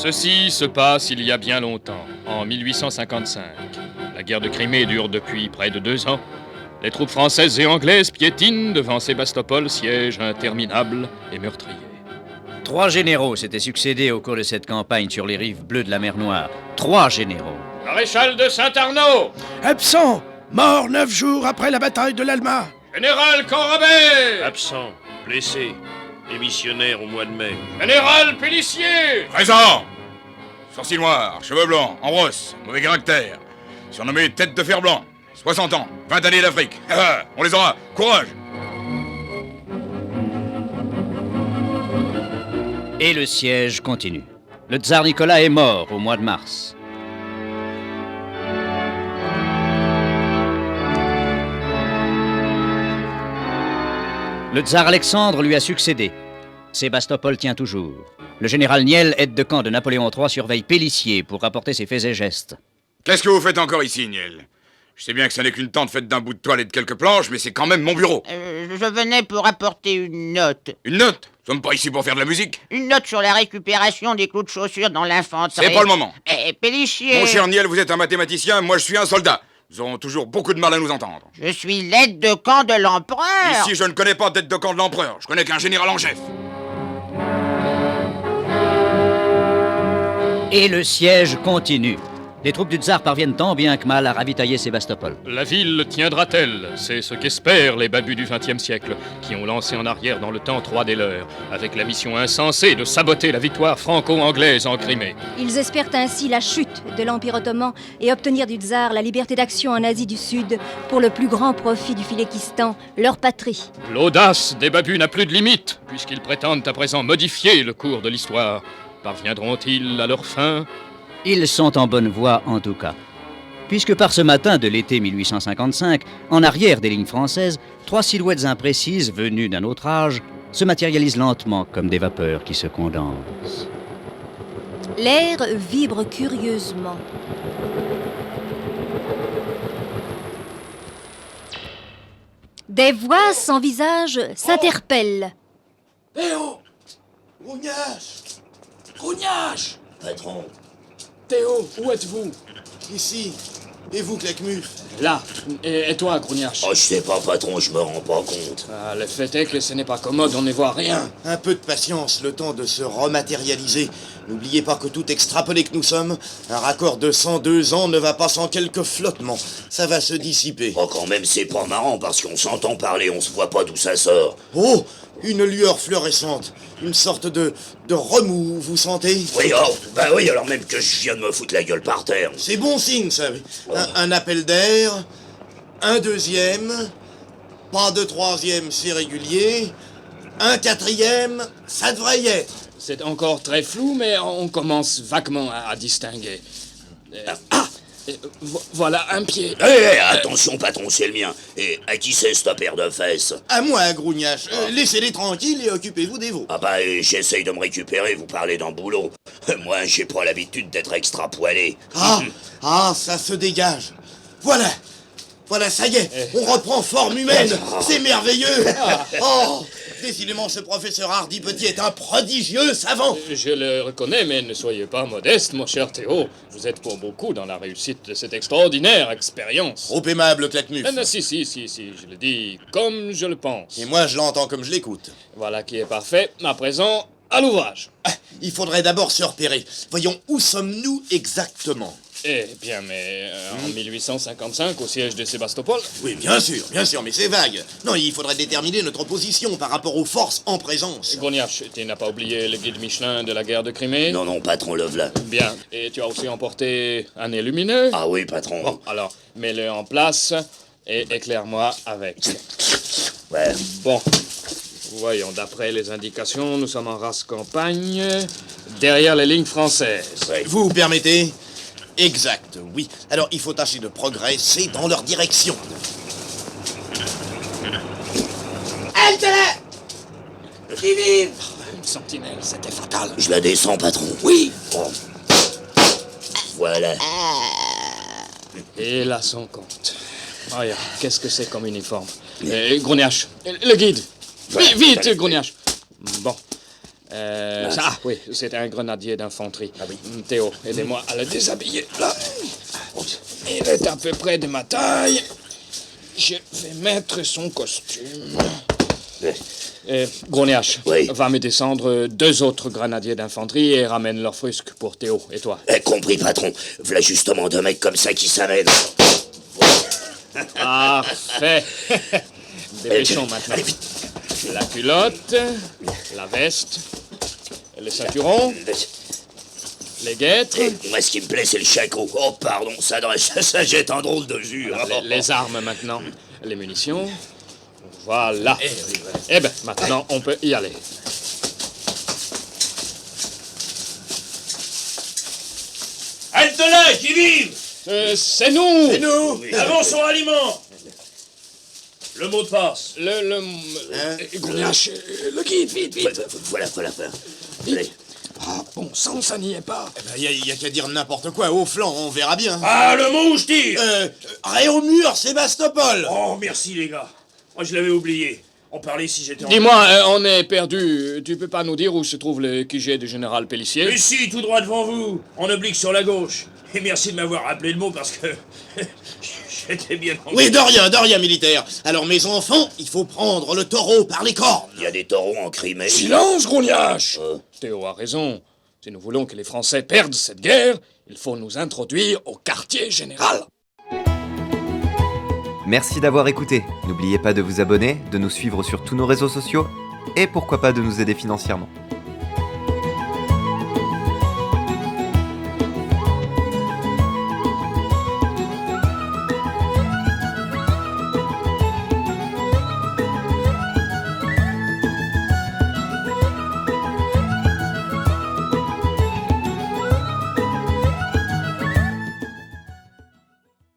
Ceci se passe il y a bien longtemps, en 1855. La guerre de Crimée dure depuis près de 2 ans. Les troupes françaises et anglaises piétinent devant Sébastopol, siège interminable et meurtrier. 3 généraux s'étaient succédés au cours de cette campagne sur les rives bleues de la mer Noire. 3 généraux. Maréchal de Saint-Arnaud! Absent! Mort 9 jours après la bataille de l'Alma! Général Corrabet! Absent, blessé, démissionnaire au mois de mai. Général Pélissier! Présent! Sourcils noirs, cheveux blancs, en brosse, mauvais caractère. Surnommé tête de fer blanc. 60 ans, 20 années d'Afrique. On les aura, courage! Et le siège continue. Le tsar Nicolas est mort au mois de mars. Le tsar Alexandre lui a succédé. Sébastopol tient toujours. Le général Niel, aide de camp de Napoléon III, surveille Pélissier pour rapporter ses faits et gestes. Qu'est-ce que vous faites encore ici, Niel? Je sais bien que ce n'est qu'une tente faite d'un bout de toile et de quelques planches, mais c'est quand même mon bureau. Je venais pour apporter une note. Une note? Nous sommes pas ici pour faire de la musique. Une note sur la récupération des clous de chaussure dans l'infanterie. C'est pas le moment. Pélissier... Mon cher Niel, vous êtes un mathématicien, moi je suis un soldat. Nous aurons toujours beaucoup de mal à nous entendre. Je suis l'aide de camp de l'empereur. Ici, je ne connais pas d'aide de camp de l'empereur. Je connais qu'un général en chef. Et le siège continue. Les troupes du tsar parviennent tant bien que mal à ravitailler Sébastopol. La ville tiendra-t-elle? C'est ce qu'espèrent les babus du XXe siècle, qui ont lancé en arrière dans le temps 3 des leurs, avec la mission insensée de saboter la victoire franco-anglaise en Crimée. Ils espèrent ainsi la chute de l'Empire ottoman et obtenir du tsar la liberté d'action en Asie du Sud pour le plus grand profit du Philékistan, leur patrie. L'audace des babus n'a plus de limite, puisqu'ils prétendent à présent modifier le cours de l'histoire. Parviendront-ils à leur fin? Ils sont en bonne voie en tout cas. Puisque par ce matin de l'été 1855, en arrière des lignes françaises, 3 silhouettes imprécises venues d'un autre âge se matérialisent lentement comme des vapeurs qui se condensent. L'air vibre curieusement. Des voix sans visage s'interpellent. Théo! Grognache! Grognache! Patron. Théo, où êtes-vous? Ici. Et vous, Claquemuf? Là. Et toi, Grognache? Oh, je sais pas, patron, je me rends pas compte. Ah, le fait est que ce n'est pas commode, on ne voit rien. Un peu de patience, le temps de se rematérialiser. N'oubliez pas que tout extrapolé que nous sommes, un raccord de 102 ans ne va pas sans quelques flottements. Ça va se dissiper. Oh, quand même, c'est pas marrant, parce qu'on s'entend parler, on se voit pas d'où ça sort. Oh! Une lueur fluorescente. Une sorte de remous, vous sentez? Oui, oh, bah oui, alors même que je viens de me foutre la gueule par terre. C'est bon signe, ça. Un appel d'air, un deuxième, pas de troisième, c'est régulier, un quatrième, ça devrait y être. C'est encore très flou, mais on commence vaguement à distinguer. Voilà un pied. Attention, patron, c'est le mien. Et à qui c'est cette paire de fesses? À moi, Grognache. Laissez-les tranquilles et occupez-vous des veaux. Ah bah, j'essaye de me récupérer, vous parlez d'un boulot. Moi, j'ai pas l'habitude d'être extra poilé. Ça se dégage. Voilà, ça y est, on reprend forme humaine. C'est merveilleux. Oh, décidément, ce professeur Hardy Petit est un prodigieux savant. Je le reconnais, mais ne soyez pas modeste, mon cher Théo. Vous êtes pour beaucoup dans la réussite de cette extraordinaire expérience. Trop aimable, Claquemuf. Si, je le dis comme je le pense. Et moi, je l'entends comme je l'écoute. Voilà qui est parfait. À présent, à l'ouvrage. Il faudrait d'abord se repérer. Voyons, où sommes-nous exactement? Eh bien, mais en 1855, au siège de Sébastopol. Oui, bien sûr, mais c'est vague. Non, il faudrait déterminer notre position par rapport aux forces en présence. Grognache, tu n'as pas oublié le guide Michelin de la guerre de Crimée? Non, patron, le v'là. Bien. Et tu as aussi emporté un nez lumineux? Ah oui, patron. Bon, alors, mets-le en place et éclaire-moi avec. Ouais. Bon. Voyons, d'après les indications, nous sommes en race campagne, derrière les lignes françaises. Ouais. Vous permettez? Exact, oui. Alors, il faut tâcher de progresser dans leur direction. Halte-là! Qui vive! Une sentinelle, c'était fatal. Je la descends, patron. Oui. Bon. Voilà. Et là, son compte. Regarde, qu'est-ce que c'est comme uniforme? Grognache, le guide. Vite, Grognache. Bon. Ah oui, c'était un grenadier d'infanterie. Ah oui. Théo, aidez-moi à le déshabiller. Là. Il est à peu près de ma taille. Je vais mettre son costume. Grognache, Oui. va me descendre 2 autres grenadiers d'infanterie et ramène leur frusque pour Théo et toi. Compris, patron. V'là justement 2 mecs comme ça qui s'amènent. Parfait. Dépêchons maintenant. Allez, vite. La culotte, la veste, le ceinturon, les guêtres, Moi, ce qui me plaît, c'est le shako. Oh, pardon, ça jette un drôle de jus. les armes maintenant, les munitions. Voilà. Eh ben, maintenant, on peut y aller. Halte là, qui vive! C'est nous! Et nous, avançons aliment! Le mot de passe. Grognache, le guide, vite. Voilà. Allez. Ah, bon sang, ça n'y est pas. Y a qu'à dire n'importe quoi au flanc, on verra bien. Ah, le mot où je tire! Réaumur, Sébastopol. Oh, merci les gars. Moi, je l'avais oublié. On parlait si j'étais en... Dis-moi, on est perdu. Tu peux pas nous dire où se trouve le QG du général Pélissier? Mais si, tout droit devant vous, en oblique sur la gauche. Et merci de m'avoir rappelé le mot parce que... j'étais bien... Oui, de rien, militaire. Alors, mes enfants, il faut prendre le taureau par les cornes. Il y a des taureaux en Crimée. Silence, Grognache! Théo a raison. Si nous voulons que les Français perdent cette guerre, il faut nous introduire au quartier général. Merci d'avoir écouté. N'oubliez pas de vous abonner, de nous suivre sur tous nos réseaux sociaux et pourquoi pas de nous aider financièrement.